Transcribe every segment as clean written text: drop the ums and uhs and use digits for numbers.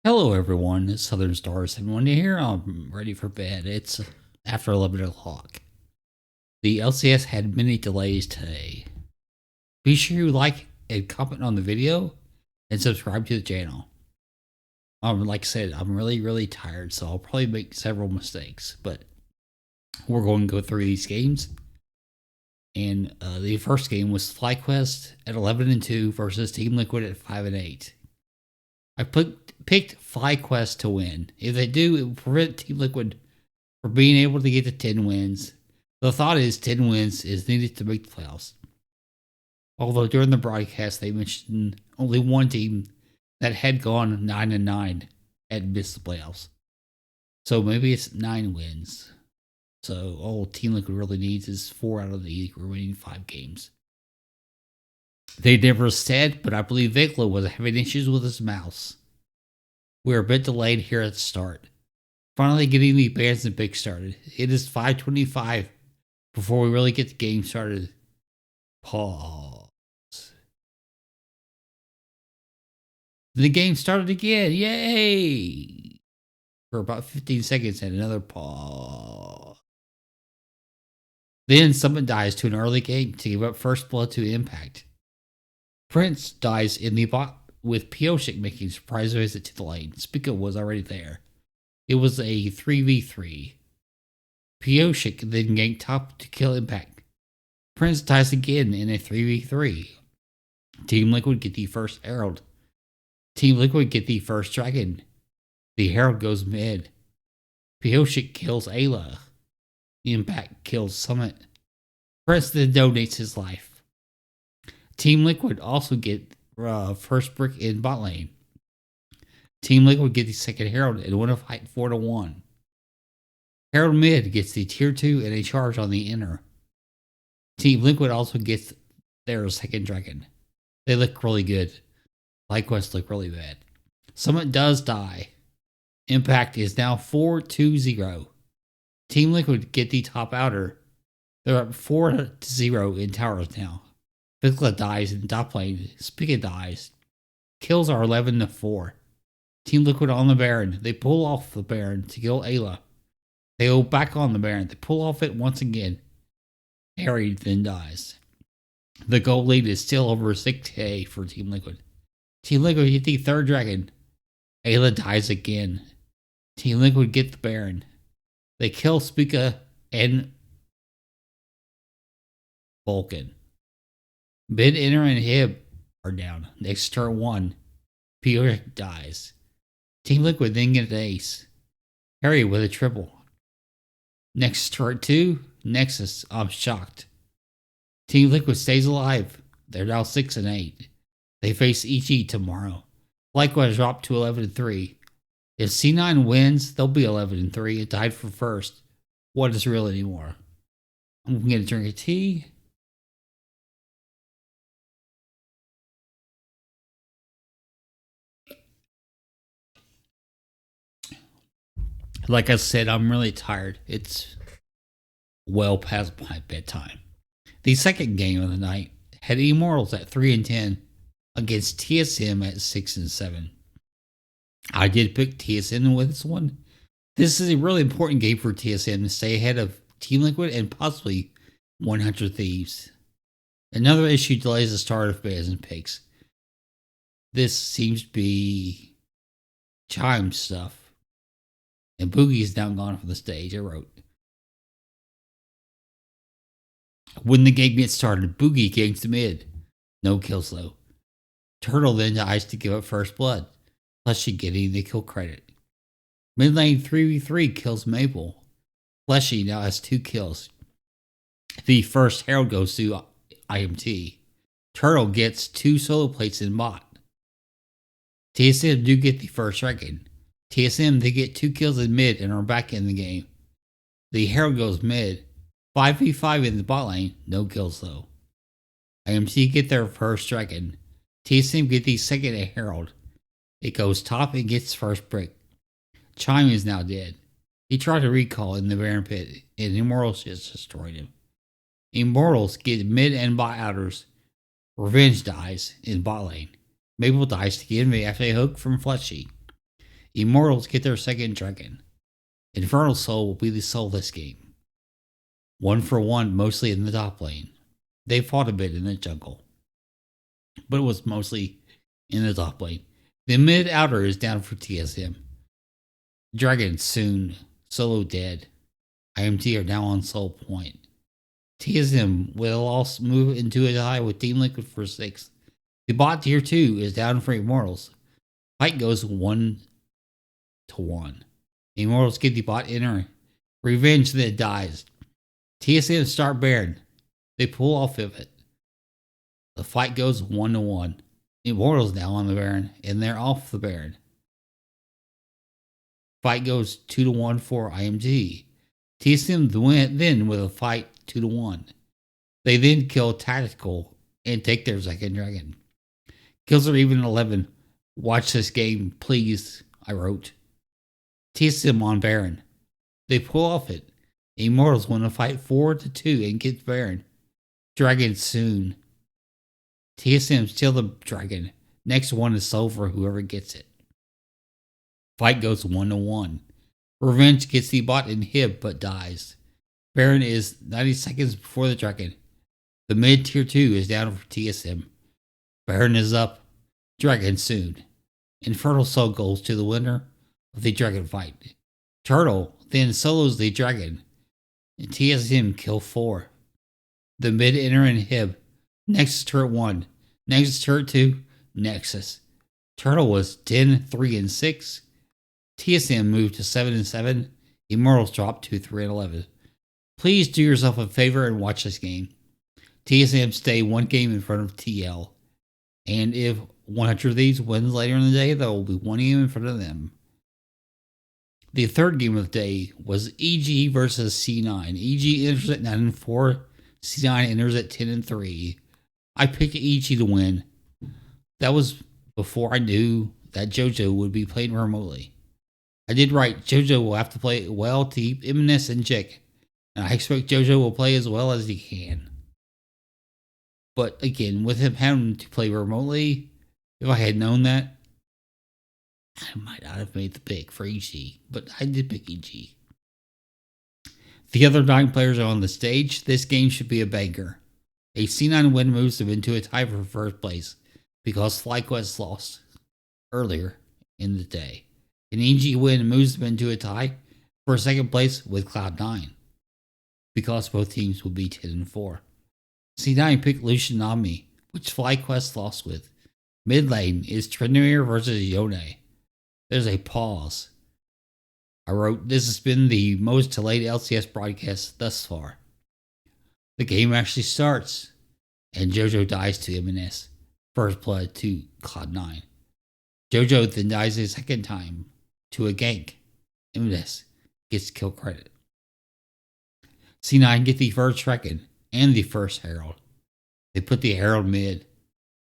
Hello, everyone. It's Southern Star 71 here. I'm ready for bed. It's after 11 o'clock. The LCS had many delays today. Be sure you like and comment on the video and subscribe to the channel. Like I said, I'm really tired, so I'll probably make several mistakes, but we're going to go through these games. And the first game was FlyQuest at 11-2 versus Team Liquid at 5-8. I picked FlyQuest to win. If they do, it will prevent Team Liquid from being able to get to 10 wins. The thought is 10 wins is needed to make the playoffs. Although during the broadcast they mentioned only one team that had gone 9-9 had missed the playoffs. So maybe it's 9 wins. So all Team Liquid really needs is 4 out of the remaining 5 games. They never said, but I believe Vikla was having issues with his mouse. We're a bit delayed here at the start. Finally getting the bans and picks started. It is 5:25 before we really get the game started. Pause. The game started again. Yay! For about 15 seconds and another pause. Then someone dies to an early game to give up first blood to Impact. Prince dies in the bot with Pioshik making a surprise visit to the lane. Spica was already there. It was a 3v3. Pioshik then ganked top to kill Impact. Prince dies again in a 3v3. Team Liquid get the first Herald. Team Liquid get the first Dragon. The Herald goes mid. Pioshik kills Ayla. Impact kills Summit. Prince then donates his life. Team Liquid also get first brick in bot lane. Team Liquid get the second Herald and win a fight 4-1. Herald mid gets the tier 2 and a charge on the inner. Team Liquid also gets their second dragon. They look really good. FlyQuest look really bad. Summit does die. Impact is now 4-0. Team Liquid get the top outer. They're up 4-0 in towers now. Vikla dies in top lane. Spica dies. Kills are 11-4. Team Liquid on the Baron. They pull off the Baron to kill Ayla. They go back on the Baron. They pull off it once again. Harry then dies. The goal lead is still over 6K for Team Liquid. Team Liquid get the third dragon. Ayla dies again. Team Liquid get the Baron. They kill Spica and Vulcan. Mid, Inner, and Hib are down. Next turn 1. Pierre dies. Team Liquid then get an ace. Harry with a triple. Next turn 2. Nexus. I'm shocked. Team Liquid stays alive. They're now 6-8. They face EG tomorrow. Likewise dropped to 11-3. If C9 wins, they'll be 11-3 and tied for first. What is real anymore? I'm going to drink a tea. Like I said, I'm really tired. It's well past my bedtime. The second game of the night had Immortals at 3-10 against TSM at 6-7. I did pick TSM with this one. This is a really important game for TSM to stay ahead of Team Liquid and possibly 100 Thieves. Another issue delays the start of bans and picks. This seems to be Chime stuff. And Boogie is now gone from the stage, I wrote. When the game gets started, Boogie ganks the mid. No kills though. Turtle then dies to give up first blood. Fleshy getting the kill credit. Mid lane 3v3 kills Maple. Fleshy now has 2 kills. The first Herald goes to IMT. Turtle gets 2 solo plates in bot. TSM do get the first dragon. TSM, they get 2 kills in mid and are back in the game. The Herald goes mid. 5v5 in the bot lane, no kills though. IMT get their first dragon. TSM get the second Herald. It goes top and gets first brick. Chime is now dead. He tried to recall in the Baron pit and Immortals just destroyed him. Immortals get mid and bot outers. Revenge dies in bot lane. Maple dies to get me after a hook from Fleshy. Immortals get their second dragon. Infernal Soul will be the soul this game. 1-for-1 mostly in the top lane. They fought a bit in the jungle, but it was mostly in the top lane. The mid outer is down for TSM. Dragon soon. Solo dead. IMT are now on soul point. TSM will also move into a tie with Team Liquid for 6. The bot tier 2 is down for Immortals. Fight goes 1-1. Immortals get the bot inner. Revenge then dies. TSM start Baron. They pull off of it. The fight goes 1-1. Immortals now on the Baron, and they're off the Baron. Fight goes 2-1 for IMG. TSM went then with a fight 2-1. They then kill Tactical and take their second dragon. Kills are even 11. Watch this game, please, I wrote. TSM on Baron. They pull off it. Immortals win a fight 4-2 and get Baron. Dragon soon. TSM steal the dragon. Next one is soul for whoever gets it. Fight goes 1-1. Revenge gets the bot in Hib but dies. Baron is 90 seconds before the dragon. The mid tier 2 is down for TSM. Baron is up. Dragon soon. Infernal Soul goes to the winner of the dragon fight. Turtle then solos the dragon. And TSM kill 4. The mid inner and Hib. Nexus turret 1. Nexus turret 2. Nexus. Turtle was 10-3-6. TSM moved to 7-7. Immortals dropped to 3-11. Please do yourself a favor and watch this game. TSM stay one game in front of TL. And if 100 of these wins later in the day, there will be one game in front of them. The third game of the day was EG versus C9. EG enters at 9-4. C9 enters at 10-3. I picked EG to win. That was before I knew that JoJo would be playing remotely. I did write JoJo will have to play well to keep Imminence in check, and I expect JoJo will play as well as he can. But again, with him having to play remotely, if I had known that, I might not have made the pick for EG, but I did pick EG. The other 9 players are on the stage. This game should be a banger. A C9 win moves them into a tie for first place because FlyQuest lost earlier in the day. An EG win moves them into a tie for second place with Cloud9 because both teams will be 10-4. C9 picked Lucian Nami, which FlyQuest lost with. Mid lane is Tryndamere versus Yone. There's a pause. I wrote, this has been the most delayed LCS broadcast thus far. The game actually starts, and JoJo dies to Imminence. First blood to Cloud9. JoJo then dies a second time to a gank. Imminence gets kill credit. C9 get the first dragon and the first herald. They put the herald mid.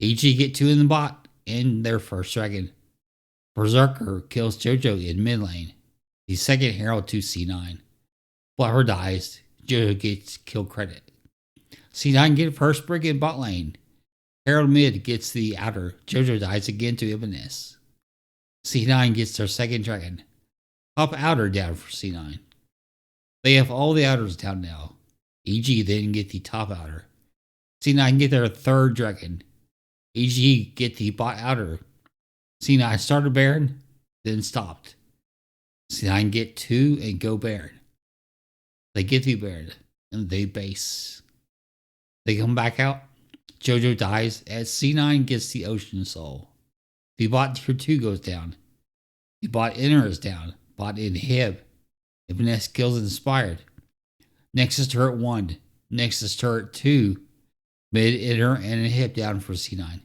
EG get 2 in the bot and their first dragon. Berserker kills JoJo in mid lane. The second herald to C9. Flower dies. JoJo gets kill credit. C9 get first brick in bot lane. Herald mid gets the outer. JoJo dies again to Imminence. C9 gets their second dragon. Top outer down for C9. They have all the outers down now. EG then get the top outer. C9 get their third dragon. EG get the bot outer. C9 started Baron, then stopped. C9 get 2 and go Baron. They get the Baron and they base. They come back out. JoJo dies as C9 gets the Ocean Soul. The bot tier 2 goes down. The bot inner is down. Bot inhib. Imminence kills Inspired. Nexus turret 1. Nexus turret 2. Mid inner and inhib down for C9.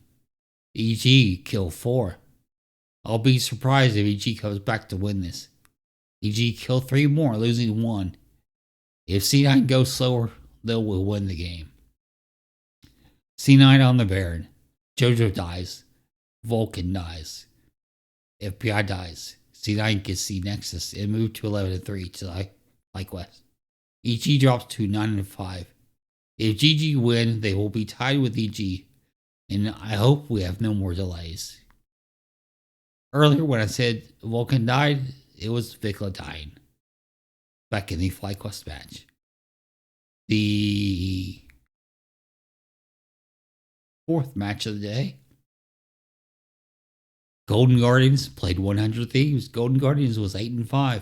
EG kill 4. I'll be surprised if EG comes back to win this. EG kill 3 more, losing 1. If C9 goes slower, they will win the game. C9 on the Baron. JoJo dies. Vulcan dies. FBI dies. C9 gets the Nexus and move to 11-3 to FlyQuest. EG drops to 9-5. If GG win, they will be tied with EG. And I hope we have no more delays. Earlier when I said Vulcan died, it was Vikla dying back in the FlyQuest match. The fourth match of the day, Golden Guardians played 100 Thieves. Golden Guardians was 8-5.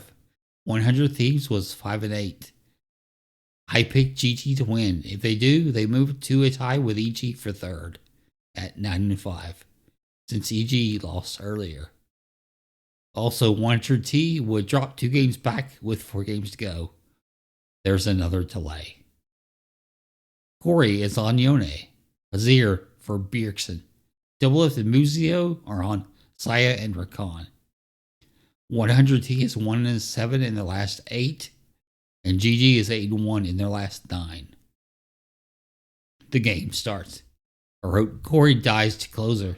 100 Thieves was 5-8. I picked GG to win. If they do, they move to a tie with EG for third at 9-5, since EG lost earlier. Also, 100T would drop 2 games back with 4 games to go. There's another delay. Corey is on Yone. Azir for Bjergsen. Double F and Muzio are on Saya and Rakan. 100T is 1-7 in the last 8, and GG is 8-1 in their last 9. The game starts. I wrote Corey dies to Closer.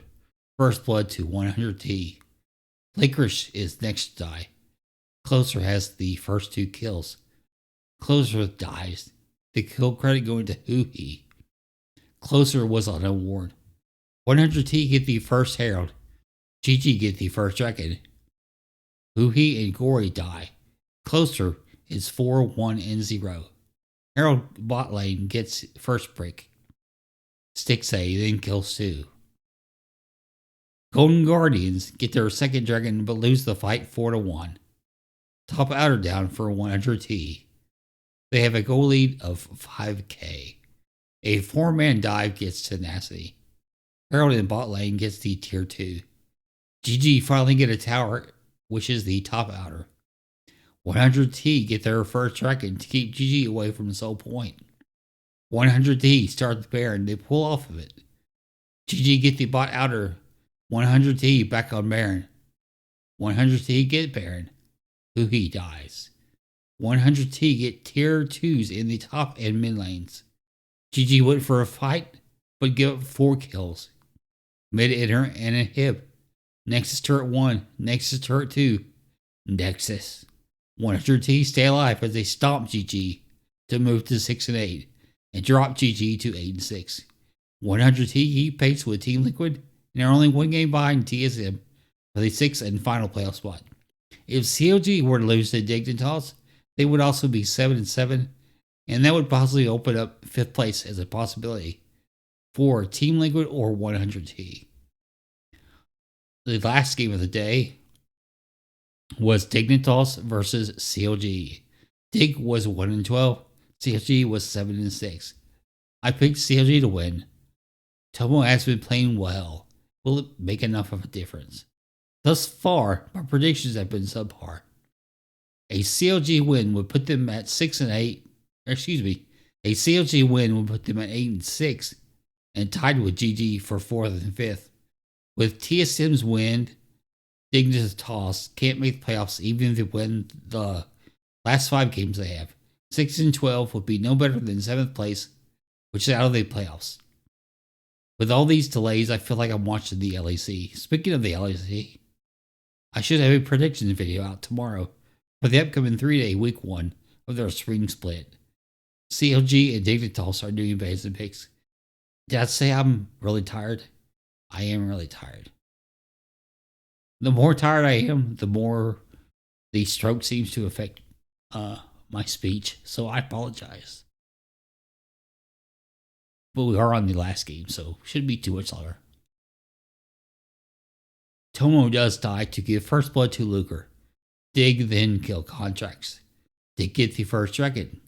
First blood to 100T. Licorice is next to die. Closer has the first 2 kills. Closer dies. The kill credit going to Huhi. Closer was on a ward. 100T get the first Herald. GG get the first Dragon. Huhi and Gory die. Closer is 4-1-0. Herald bot lane gets first break. Sticks A, then kills 2. Golden Guardians get their second Dragon but lose the fight 4-1. Top outer down for 100T. They have a goal lead of 5k. A 4-man dive gets tenacity. Herald in bot lane gets the tier 2. GG finally get a tower, which is the top outer. 100T get their first Dragon to keep GG away from the soul point. 100T start the Baron, they pull off of it. GG get the bot outer. 100T back on Baron. 100T get Baron. Huhi dies. 100T get tier 2s in the top and mid lanes. GG went for a fight, but give up 4 kills. Mid enter and a hib. Nexus turret 1, Nexus turret 2. Nexus. 100T stay alive as they stomp GG to move to 6-8 and drop GG to 8-6. 100T keep pace with Team Liquid and are only 1 game behind TSM for the 6th and final playoff spot. If CLG were to lose to Dignitas, they would also be 7-7, and that would possibly open up 5th place as a possibility for Team Liquid or 100T. The last game of the day was Dignitas versus CLG. Dig was 1-12, CLG was 7-6. I picked CLG to win. Tomo has been playing well. Will it make enough of a difference? Thus far, my predictions have been subpar. A CLG win would put them at 6-8. Excuse me. A CLG win would put them at 8-6 and tied with GG for 4th and 5th. With TSM's win, Dignitas can't make the playoffs even if they win the last 5 games they have. 6-12 would be no better than 7th place, which is out of the playoffs. With all these delays, I feel like I'm watching the LEC. Speaking of the LEC, I should have a prediction video out tomorrow for the upcoming 3-day week 1 of their spring split. CLG and Dignitas are doing basic picks. Did I say I'm really tired? I am really tired. The more tired I am, the more the stroke seems to affect my speech, so I apologize. But we are on the last game, so shouldn't be too much longer. Tomo does die to give first blood to Luger. Dig then kill contracts. Dig gets the first Dragon.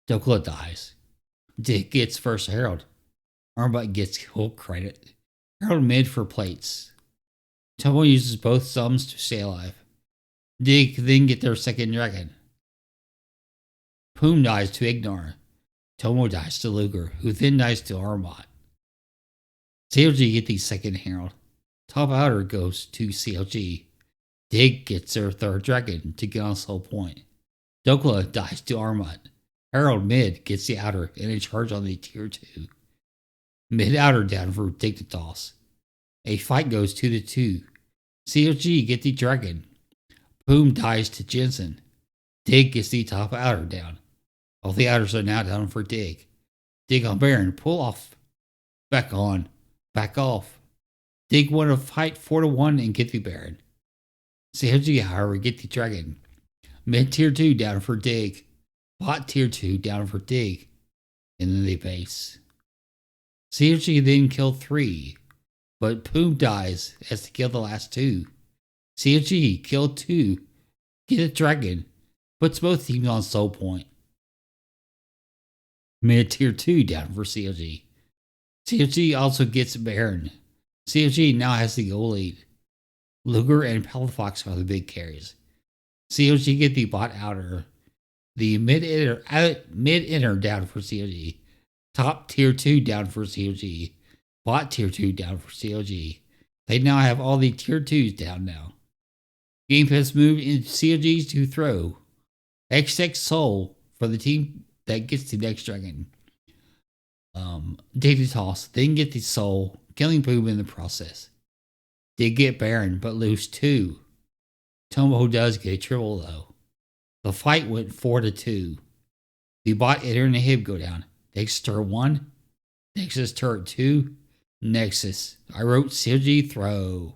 Dokla dies. Dig gets first Herald. Armbot gets kill credit. Herald mid for plates. Tomo uses both sums to stay alive. Dig then get their second Dragon. Poom dies to Ignar. Tomo dies to Luger, who then dies to Armbot. CLG get the second Herald. Top outer goes to CLG. Dig gets their third Dragon to get on soul point. Dokla dies to Armbot. Herald mid gets the outer and a charge on the tier 2. Mid outer down for Dignitas. A fight goes 2-2. CLG get the Dragon. Poom dies to Jensen. Dig gets the top outer down. All the outers are now down for Dig. Dig on Baron, pull off. Back on. Back off. Dig won a fight 4-1 and get the Baron. COG, however, get the dragon. Mid tier 2 down for dig. Bot tier 2 down for dig. And then they base. COG then killed 3. But Poom dies as to kill the last 2. COG killed 2. Get a dragon. Puts both teams on soul point. Mid tier 2 down for COG. COG also gets Baron. COG now has the goal lead. Luger and Palafox are the big carries. COG get the bot outer. The mid inner down for COG. Top tier 2 down for COG. Bot tier 2 down for COG. They now have all the tier 2s down now. Game Pass moved into COGs to throw. XX Soul for the team that gets the next dragon. Data toss, then get the soul, killing Boom in the process. Did get Baron, but lose 2. Tomo does get a triple though. The fight went 4-2. The bot enter and the hib go down. Nexus turret 1, Nexus turret 2, Nexus. I wrote COG throw.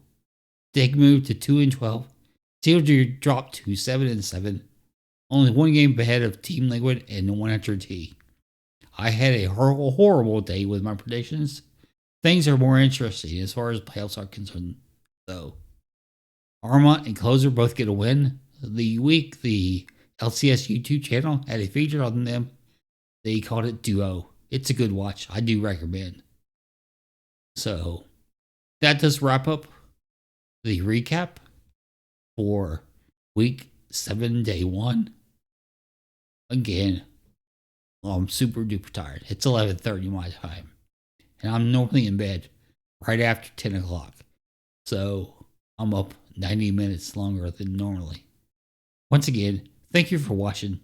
Dig moved to 2-12. COG dropped to 7-7. Only one game ahead of Team Liquid and 100T. I had a horrible day with my predictions. Things are more interesting as far as playoffs are concerned, though. Arma and Closer both get a win. The week the LCS YouTube channel had a feature on them. They called it Duo. It's a good watch. I do recommend. So, that does wrap up the recap for week 7, day 1. Again, I'm super duper tired. It's 11:30 my time. And I'm normally in bed right after 10 o'clock. So I'm up 90 minutes longer than normally. Once again, thank you for watching.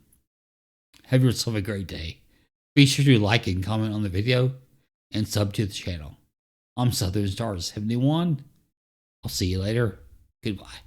Have yourself a great day. Be sure to like and comment on the video and sub to the channel. I'm Southern Star 71. I'll see you later. Goodbye.